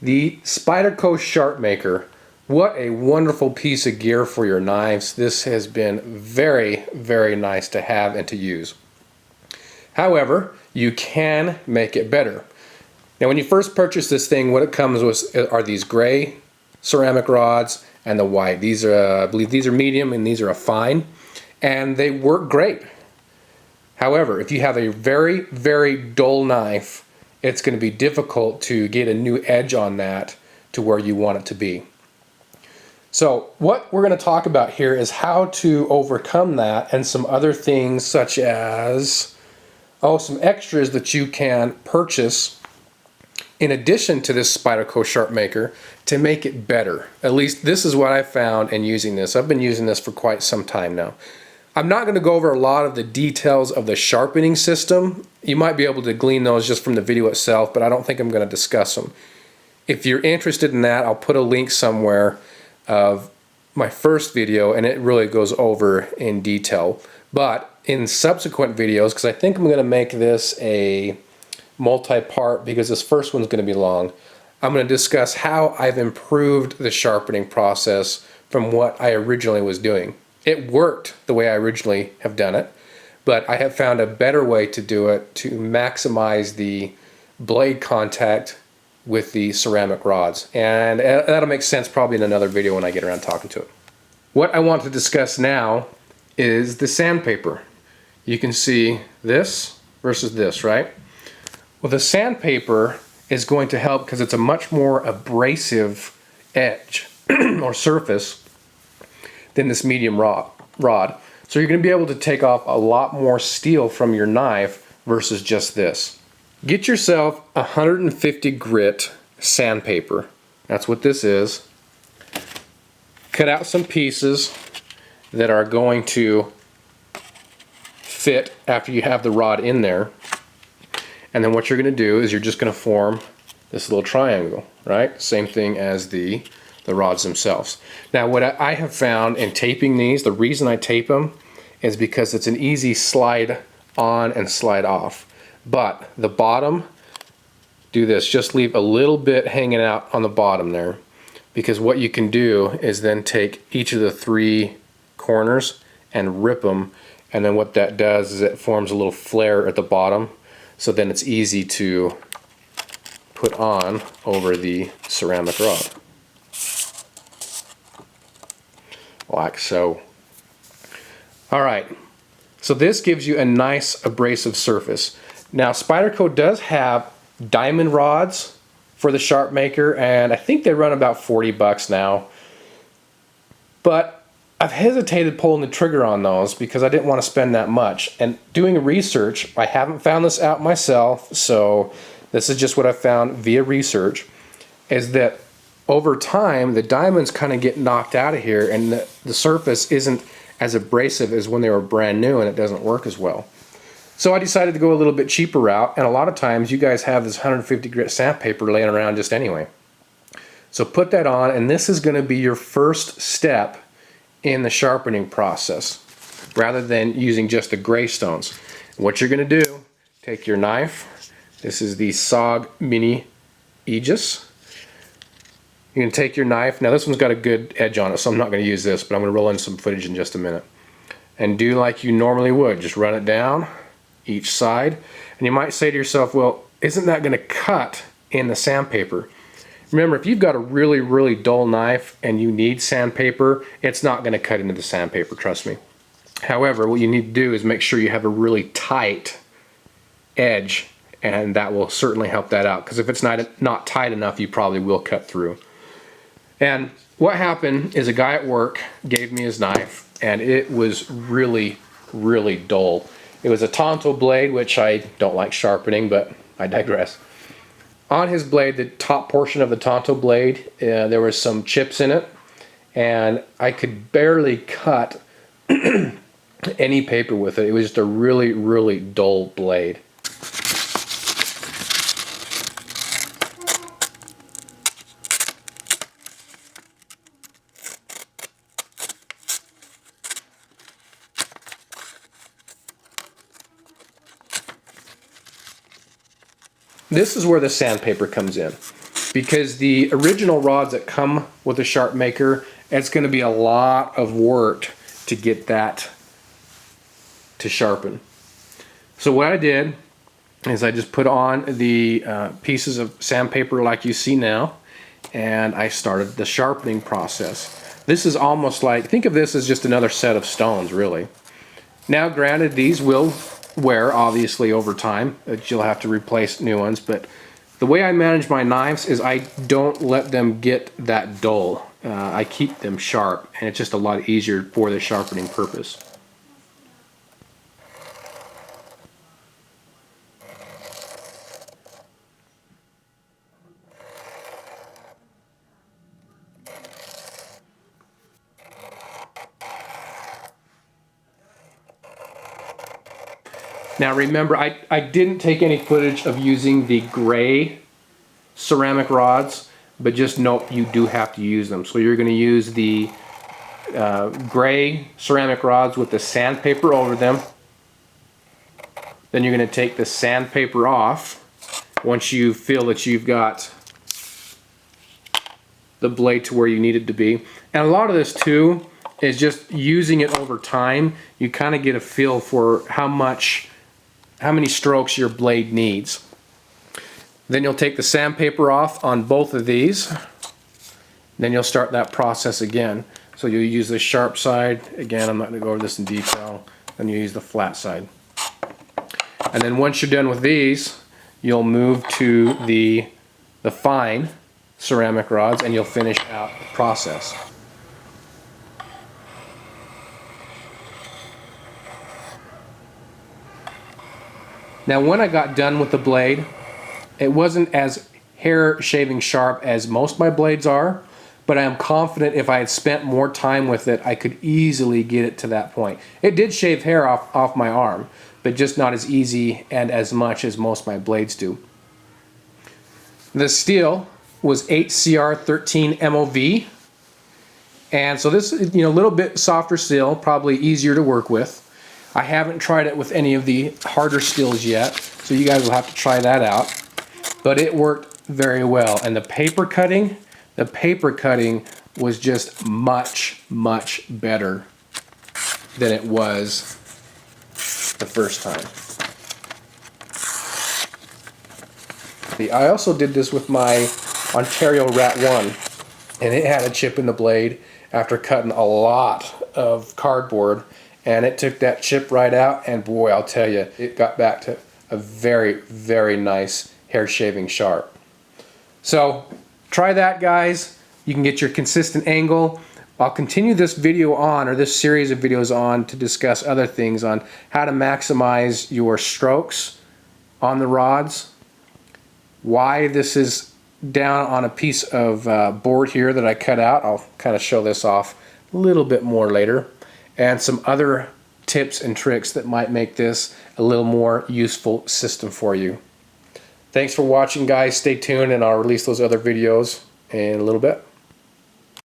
The Spyderco Sharpmaker. What a wonderful piece of gear for your knives. This has been very, very nice to have and to use. However, you can make it better. Now when you first purchase this thing, what it comes with are these gray ceramic rods and the white. These are, I believe these are medium and these are a fine, and they work great. However, if you have a very, very dull knife, it's going to be difficult to get a new edge on that to where you want it to be. So what we're going to talk about here is how to overcome that and some other things such as some extras that you can purchase in addition to this Spyderco Sharpmaker to make it better. At least this is what I found in using this. I've been using this for quite some time now. I'm not going to go over a lot of the details of the sharpening system. You might be able to glean those just from the video itself, but I don't think I'm going to discuss them. If you're interested in that, I'll put a link somewhere of my first video, and it really goes over in detail. But in subsequent videos, because I think I'm going to make this a multi-part because this first one's going to be long, I'm going to discuss how I've improved the sharpening process from what I originally was doing. It worked the way I originally have done it, but I have found a better way to do it to maximize the blade contact with the ceramic rods, and that'll make sense probably in another video when I get around talking to it. What I want to discuss now is the sandpaper. You can see this versus this, right? Well, the sandpaper is going to help because it's a much more abrasive edge or surface than this medium rod. So you're going to be able to take off a lot more steel from your knife versus just this. Get yourself 150 grit sandpaper. That's what this is. Cut out some pieces that are going to fit after you have the rod in there. And then what you're going to do is you're just going to form this little triangle, right? Same thing as the rods themselves. Now what I have found in taping these, the reason I tape them is because it's an easy slide on and slide off. But the bottom, do this, just leave a little bit hanging out on the bottom there, because what you can do is then take each of the three corners and rip them, and then what that does is it forms a little flare at the bottom, so then it's easy to put on over the ceramic rod. Like so. Alright, so this gives you a nice abrasive surface. Now Spyderco does have diamond rods for the Sharpmaker, and I think they run about 40 bucks now. But I've hesitated pulling the trigger on those because I didn't want to spend that much. And doing research, I haven't found this out myself, so this is just what I found via research, is that over time the diamonds kind of get knocked out of here and the surface isn't as abrasive as when they were brand new, and it doesn't work as well. So I decided to go a little bit cheaper route, and a lot of times you guys have this 150 grit sandpaper laying around just anyway. So put that on, and this is going to be your first step in the sharpening process rather than using just the gray stones. What you're going to do, take your knife, this is the SOG Mini Aegis. You can take your knife, now this one's got a good edge on it, so I'm not going to use this, but I'm going to roll in some footage in just a minute. And do like you normally would, just run it down each side. And you might say to yourself, well, isn't that going to cut in the sandpaper? Remember, if you've got a really, really dull knife and you need sandpaper, it's not going to cut into the sandpaper, trust me. However, what you need to do is make sure you have a really tight edge, and that will certainly help that out, because if it's not tight enough, you probably will cut through. And what happened is a guy at work gave me his knife, and it was really, really dull. It was a Tonto blade, which I don't like sharpening, but I digress. On his blade, the top portion of the Tonto blade, there was some chips in it, and I could barely cut any paper with it. It was just a really, really dull blade. This is where the sandpaper comes in. because the original rods that come with the Sharpmaker, it's going to be a lot of work to get that to sharpen. So what I did is I just put on the pieces of sandpaper like you see now, and I started the sharpening process. This is almost like, think of this as just another set of stones, really. Now granted, these will wear obviously over time, you'll have to replace new ones, but the way I manage my knives is I don't let them get that dull. I keep them sharp, and it's just a lot easier for the sharpening purpose. Now remember, I didn't take any footage of using the gray ceramic rods, but just note you do have to use them. So you're going to use the gray ceramic rods with the sandpaper over them. Then you're going to take the sandpaper off once you feel that you've got the blade to where you need it to be. And a lot of this too is just using it over time. You kind of get a feel for how many strokes your blade needs. Then you'll take the sandpaper off on both of these. Then you'll start that process again. So you'll use the sharp side. Again, I'm not going to go over this in detail. Then you use the flat side. And then once you're done with these, you'll move to the fine ceramic rods, and you'll finish out the process. Now when I got done with the blade, it wasn't as hair shaving sharp as most of my blades are, but I am confident if I had spent more time with it, I could easily get it to that point. It did shave hair off my arm, but just not as easy and as much as most of my blades do. The steel was 8CR13 MOV, and so this is, a little bit softer steel, probably easier to work with. I haven't tried it with any of the harder steels yet, so you guys will have to try that out. But it worked very well, and the paper cutting was just much, much better than it was the first time. I also did this with my Ontario Rat 1, and it had a chip in the blade after cutting a lot of cardboard, and it took that chip right out, and boy, I'll tell you, it got back to a very, very nice hair shaving sharp. So try that, guys. You can get your consistent angle. I'll continue this video on, or this series of videos on, to discuss other things on how to maximize your strokes on the rods, why this is down on a piece of board here that I cut out. I'll kind of show this off a little bit more later, and some other tips and tricks that might make this a little more useful system for you. Thanks for watching, guys. Stay tuned, and I'll release those other videos in a little bit.